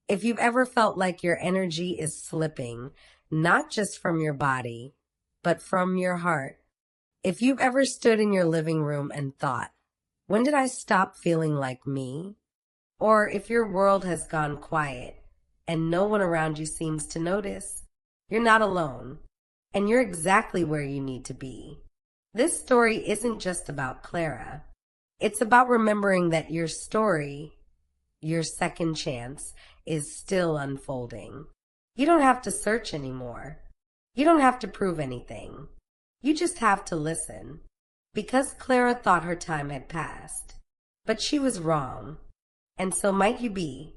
If you've ever felt like your energy is slipping, not just from your body, but from your heart. If you've ever stood in your living room and thought, when did I stop feeling like me? Or if your world has gone quiet and no one around you seems to notice, you're not alone, and you're exactly where you need to be. This story isn't just about Clara. It's about remembering that your story, your second chance, is still unfolding. You don't have to search anymore. You don't have to prove anything. You just have to listen. Because Clara thought her time had passed. But she was wrong. And so might you be.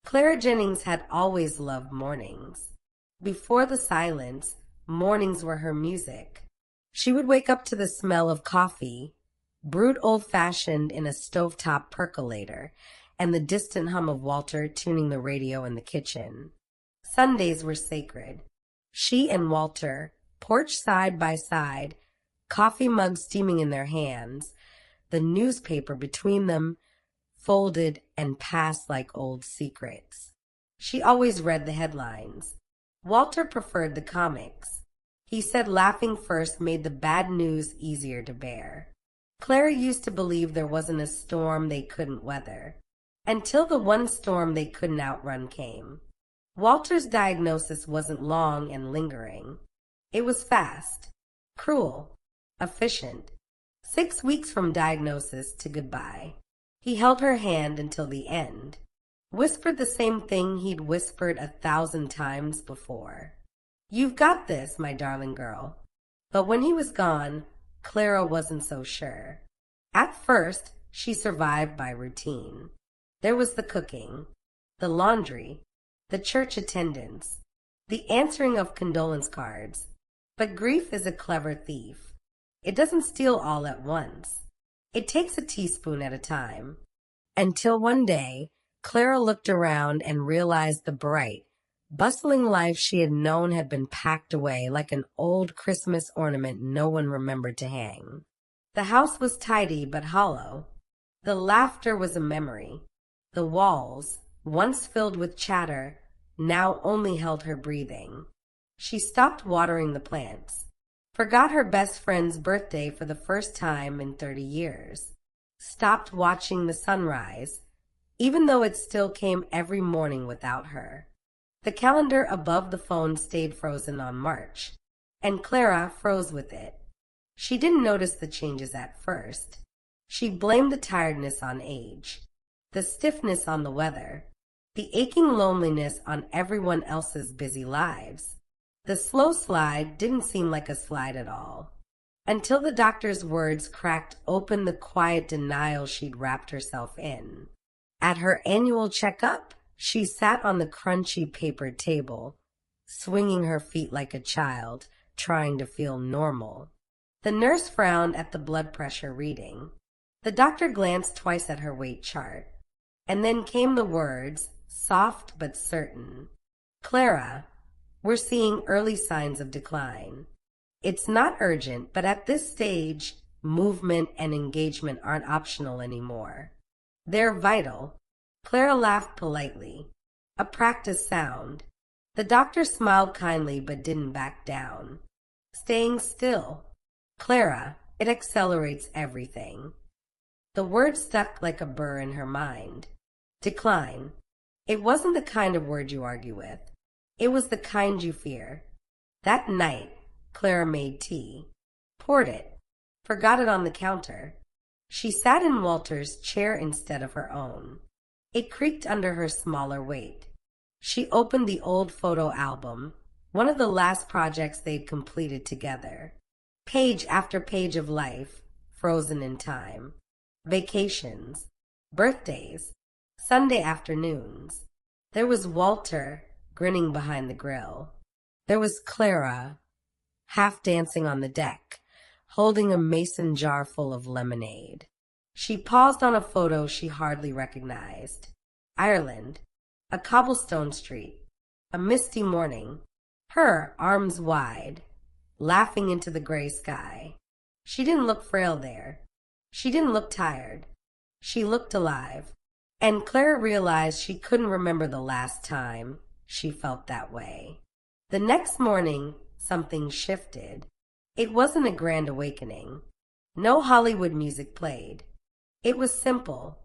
Clara Jennings had always loved mornings. Before the silence, mornings were her music. She would wake up to the smell of coffee, brewed old-fashioned in a stovetop percolator, and the distant hum of Walter tuning the radio in the kitchen. Sundays were sacred. She and Walter, porch side by side, coffee mugs steaming in their hands, the newspaper between them, folded and passed like old secrets. She always read the headlines. Walter preferred the comics. He said laughing first made the bad news easier to bear. Clara used to believe there wasn't a storm they couldn't weather, until the one storm they couldn't outrun came. Walter's diagnosis wasn't long and lingering. It was fast, cruel, efficient. 6 weeks from diagnosis to goodbye. He held her hand until the end, whispered the same thing he'd whispered 1,000 times before. "You've got this, my darling girl." But when he was gone, Clara wasn't so sure. At first, she survived by routine. There was the cooking, the laundry, the church attendance, the answering of condolence cards. But grief is a clever thief. It doesn't steal all at once. It takes a teaspoon at a time. Until one day, Clara looked around and realized the bright, bustling life she had known had been packed away like an old Christmas ornament no one remembered to hang. The house was tidy but hollow. The laughter was a memory. The walls, once filled with chatter, now only held her breathing. She stopped watering the plants, forgot her best friend's birthday for the first time in 30 years, stopped watching the sunrise, even though it still came every morning without her. The calendar above the phone stayed frozen on March, and Clara froze with it. She didn't notice the changes at first. She blamed the tiredness on age, the stiffness on the weather, the aching loneliness on everyone else's busy lives. The slow slide didn't seem like a slide at all, until the doctor's words cracked open the quiet denial she'd wrapped herself in. At her annual checkup, she sat on the crunchy papered table, swinging her feet like a child, trying to feel normal. The nurse frowned at the blood pressure reading. The doctor glanced twice at her weight chart. And then came the words, soft but certain. "Clara, we're seeing early signs of decline. It's not urgent, but at this stage, movement and engagement aren't optional anymore. They're vital." Clara laughed politely, a practiced sound. The doctor smiled kindly but didn't back down. "Staying still. Clara, it accelerates everything." The word stuck like a burr in her mind. Decline. It wasn't the kind of word you argue with. It was the kind you fear. That night, Clara made tea, poured it, forgot it on the counter. She sat in Walter's chair instead of her own. It creaked under her smaller weight. She opened the old photo album, one of the last projects they'd completed together. Page after page of life, frozen in time. Vacations, birthdays, Sunday afternoons. There was Walter, grinning behind the grill. There was Clara, half dancing on the deck, holding a mason jar full of lemonade. She paused on a photo she hardly recognized. Ireland, a cobblestone street, a misty morning. Her, arms wide, laughing into the gray sky. She didn't look frail there. She didn't look tired. She looked alive. And Clara realized she couldn't remember the last time she felt that way. The next morning, something shifted. It wasn't a grand awakening. No Hollywood music played. It was simple.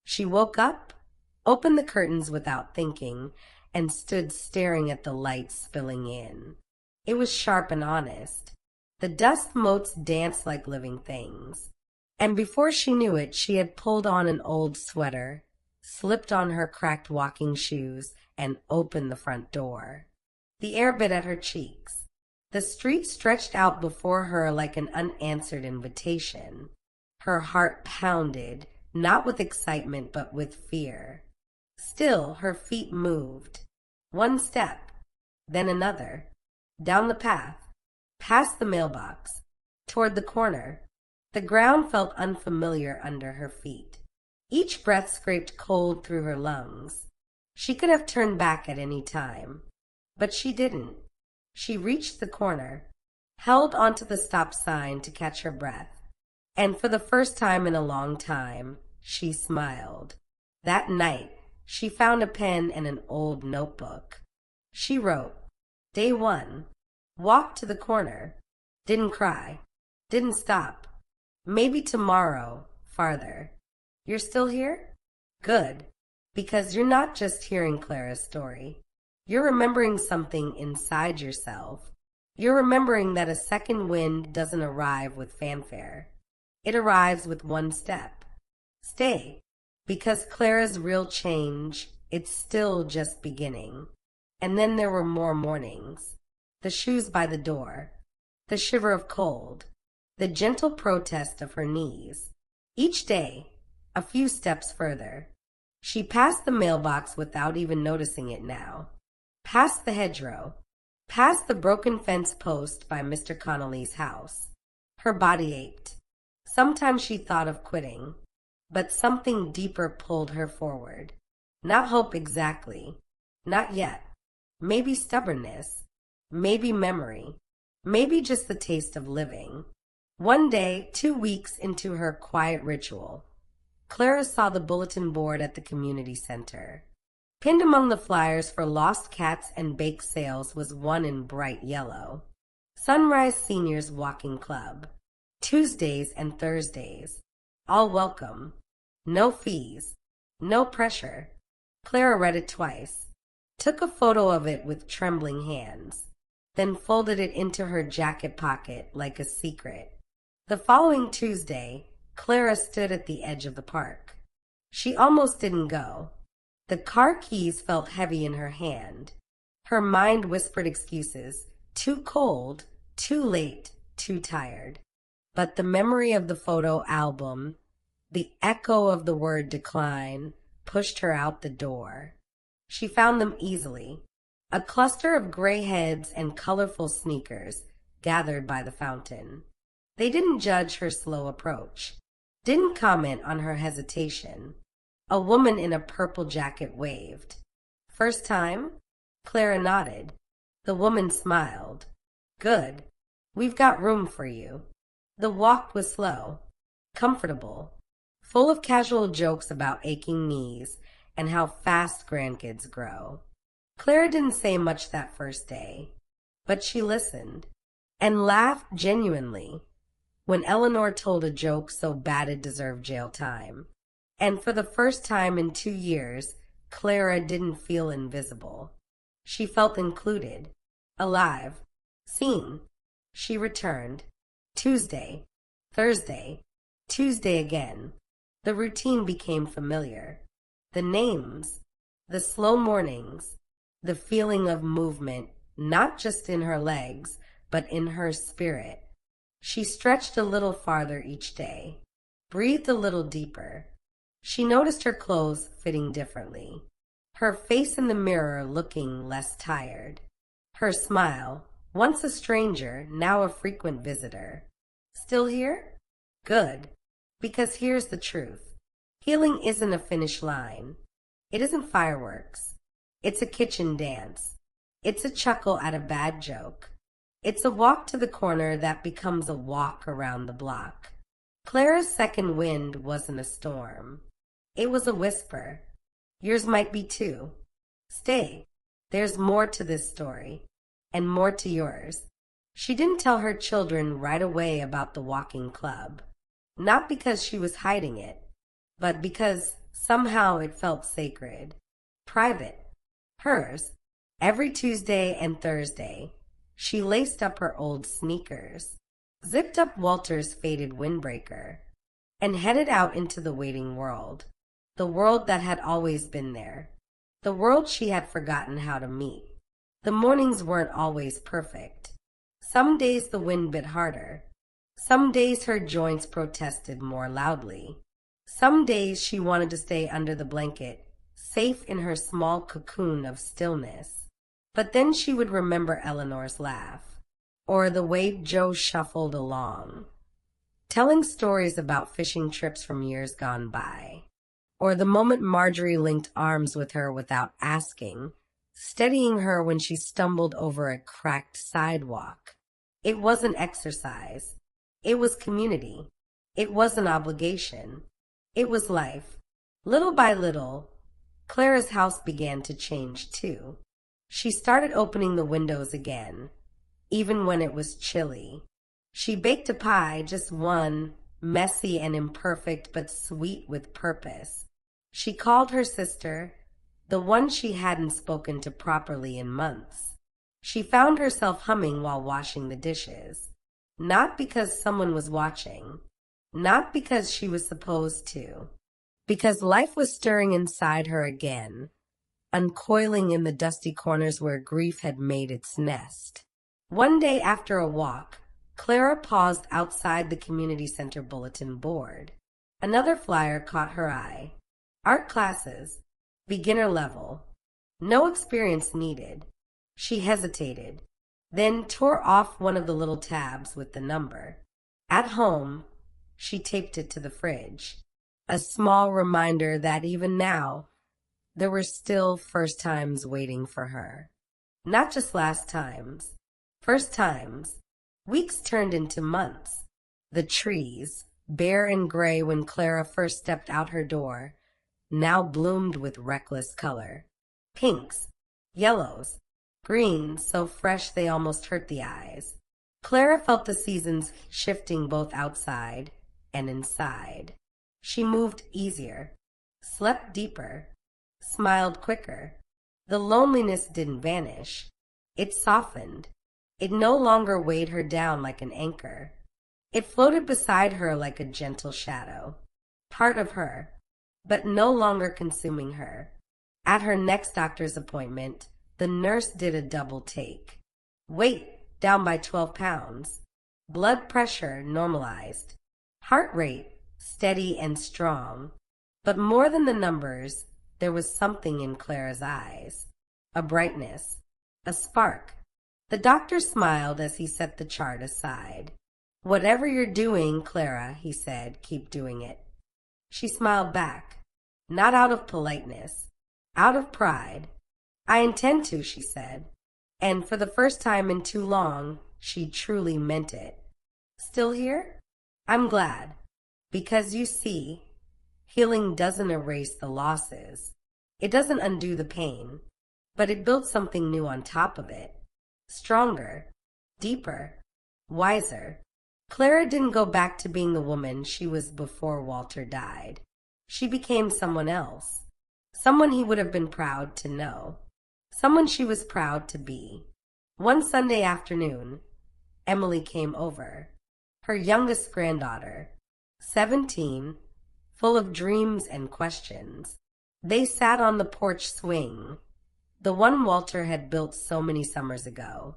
She woke up, opened the curtains without thinking, and stood staring at the light spilling in. It was sharp and honest. The dust motes danced like living things. And before she knew it, she had pulled on an old sweater, slipped on her cracked walking shoes, and opened the front door. The air bit at her cheeks. The street stretched out before her like an unanswered invitation. Her heart pounded, not with excitement but with fear. Still, her feet moved. One step, then another. Down the path, past the mailbox, toward the corner. The ground felt unfamiliar under her feet. Each breath scraped cold through her lungs. She could have turned back at any time, but she didn't. She reached the corner, held onto the stop sign to catch her breath, and for the first time in a long time, she smiled. That night, she found a pen and an old notebook. She wrote, Day 1, walked to the corner, didn't cry, didn't stop. Maybe tomorrow, farther. You're still here? Good, because you're not just hearing Clara's story. You're remembering something inside yourself. You're remembering that a second wind doesn't arrive with fanfare. It arrives with one step. Stay, because Clara's real change, it's still just beginning. And then there were more mornings. The shoes by the door, the shiver of cold, the gentle protest of her knees. Each day, a few steps further. She passed the mailbox without even noticing it now. Past the hedgerow, past the broken fence post by Mr. Connolly's house. Her body ached. Sometimes she thought of quitting, but something deeper pulled her forward. Not hope exactly. Not yet. Maybe stubbornness. Maybe memory. Maybe just the taste of living. One day, 2 weeks into her quiet ritual, Clara saw the bulletin board at the community center. Pinned among the flyers for lost cats and bake sales was one in bright yellow. Sunrise Seniors Walking Club. Tuesdays and Thursdays. All welcome. No fees. No pressure. Clara read it twice. Took a photo of it with trembling hands. Then folded it into her jacket pocket like a secret. The following Tuesday, Clara stood at the edge of the park. She almost didn't go. The car keys felt heavy in her hand. Her mind whispered excuses. Too cold, too late, too tired. But the memory of the photo album, the echo of the word decline, pushed her out the door. She found them easily. A cluster of gray heads and colorful sneakers gathered by the fountain. They didn't judge her slow approach. Didn't comment on her hesitation. A woman in a purple jacket waved. First time? Clara nodded. The woman smiled. Good. We've got room for you. The walk was slow, comfortable, full of casual jokes about aching knees and how fast grandkids grow. Clara didn't say much that first day, but she listened and laughed genuinely when Eleanor told a joke so bad it deserved jail time. And for the first time in 2 years, Clara didn't feel invisible. She felt included, alive, seen. She returned. Tuesday, Thursday, Tuesday again. The routine became familiar. The names, the slow mornings, the feeling of movement, not just in her legs, but in her spirit. She stretched a little farther each day, breathed a little deeper. She noticed her clothes fitting differently, her face in the mirror looking less tired. Her smile, once a stranger, now a frequent visitor. Still here? Good, because here's the truth. Healing isn't a finish line. It isn't fireworks. It's a kitchen dance. It's a chuckle at a bad joke. It's a walk to the corner that becomes a walk around the block. Clara's second wind wasn't a storm. It was a whisper. Yours might be too. Stay. There's more to this story, and more to yours. She didn't tell her children right away about the walking club, not because she was hiding it, but because somehow it felt sacred, private, hers. Every Tuesday and Thursday, she laced up her old sneakers, zipped up Walter's faded windbreaker, and headed out into the waiting world, the world that had always been there, the world she had forgotten how to meet. The mornings weren't always perfect. Some days the wind bit harder. Some days her joints protested more loudly. Some days she wanted to stay under the blanket, safe in her small cocoon of stillness. But then she would remember Eleanor's laugh, or the way Joe shuffled along, telling stories about fishing trips from years gone by, or the moment Marjorie linked arms with her without asking, steadying her when she stumbled over a cracked sidewalk. It wasn't exercise. It was community. It was an obligation. It was life. Little by little, Clara's house began to change too. She started opening the windows again, even when it was chilly. She baked a pie, just one, messy and imperfect but sweet with purpose. She called her sister, the one she hadn't spoken to properly in months. She found herself humming while washing the dishes, not because someone was watching, not because she was supposed to, because life was stirring inside her again, uncoiling in the dusty corners where grief had made its nest. One day after a walk, Clara paused outside the community center bulletin board. Another flyer caught her eye. Art classes, beginner level, no experience needed. She hesitated, then tore off one of the little tabs with the number. At home, she taped it to the fridge, a small reminder that even now, there were still first times waiting for her. Not just last times, first times. Weeks turned into months. The trees, bare and gray when Clara first stepped out her door, now bloomed with reckless color. Pinks, yellows, greens so fresh they almost hurt the eyes. Clara felt the seasons shifting both outside and inside. She moved easier, slept deeper, smiled quicker. The loneliness didn't vanish. It softened. It no longer weighed her down like an anchor. It floated beside her like a gentle shadow, part of her, but no longer consuming her. At her next doctor's appointment, the nurse did a double take. Weight down by 12 pounds. Blood pressure normalized. Heart rate steady and strong. But more than the numbers, there was something in Clara's eyes. A brightness. A spark. The doctor smiled as he set the chart aside. "Whatever you're doing, Clara," he said, "keep doing it." She smiled back, not out of politeness, out of pride. "I intend to," she said, and for the first time in too long, she truly meant it. "Still here? I'm glad, because you see, healing doesn't erase the losses. It doesn't undo the pain, but it builds something new on top of it. Stronger, deeper, wiser." Clara didn't go back to being the woman she was before Walter died. She became someone else, someone he would have been proud to know, someone she was proud to be. One Sunday afternoon, Emily came over, her youngest granddaughter, 17, full of dreams and questions. They sat on the porch swing, the one Walter had built so many summers ago.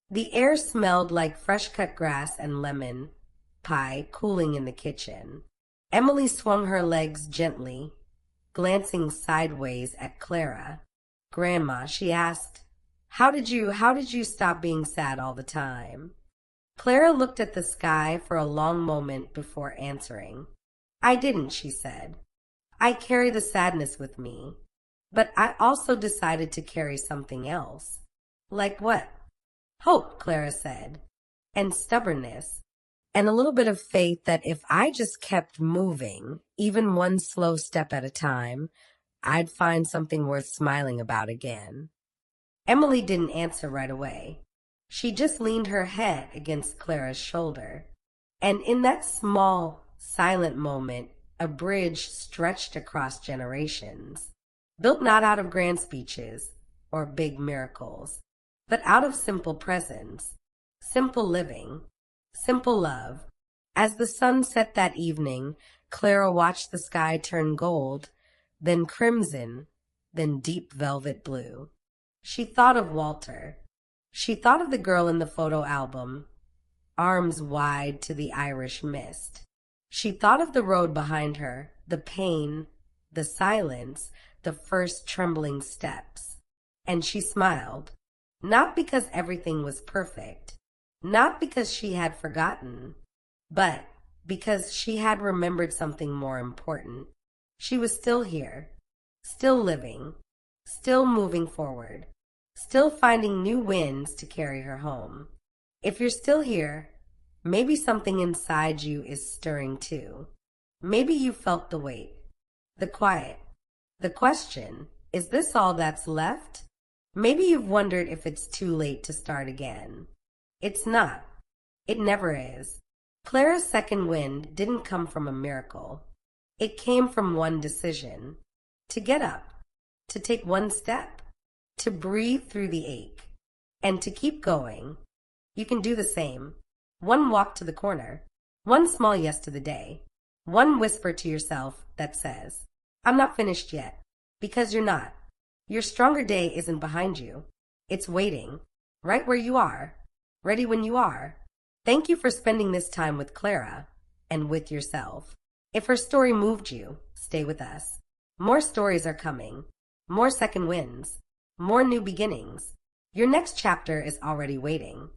The air smelled like fresh-cut grass and lemon pie cooling in the kitchen. Emily swung her legs gently, glancing sideways at Clara. "Grandma," she asked, how did you stop being sad all the time?" Clara looked at the sky for a long moment before answering. "I didn't," she said. "I carry the sadness with me. But I also decided to carry something else." "Like what?" "Hope," Clara said, "and stubbornness, and a little bit of faith that if I just kept moving, even one slow step at a time, I'd find something worth smiling about again. Emily didn't answer right away. She just leaned her head against Clara's shoulder. And in that small, silent moment, a bridge stretched across generations, built not out of grand speeches or big miracles, but out of simple presence, simple living, simple love. As the sun set that evening, Clara watched the sky turn gold, then crimson, then deep velvet blue. She thought of Walter. She thought of the girl in the photo album, arms wide to the Irish mist. She thought of the road behind her, the pain, the silence, the first trembling steps. And she smiled, not because everything was perfect, not because she had forgotten, but because she had remembered something more important. She was still here, still living, still moving forward, still finding new winds to carry her home. If you're still here, maybe something inside you is stirring too. Maybe you felt the weight, the quiet, the question, is this all that's left? Maybe you've wondered if it's too late to start again. It's not. It never is. Clara's second wind didn't come from a miracle. It came from one decision. To get up, to take one step, to breathe through the ache, and to keep going. You can do the same. One walk to the corner, one small yes to the day, one whisper to yourself that says, I'm not finished yet, because you're not. Your stronger day isn't behind you. It's waiting, right where you are, ready when you are. Thank you for spending this time with Clara and with yourself. If her story moved you, stay with us. More stories are coming, more second winds, more new beginnings. Your next chapter is already waiting.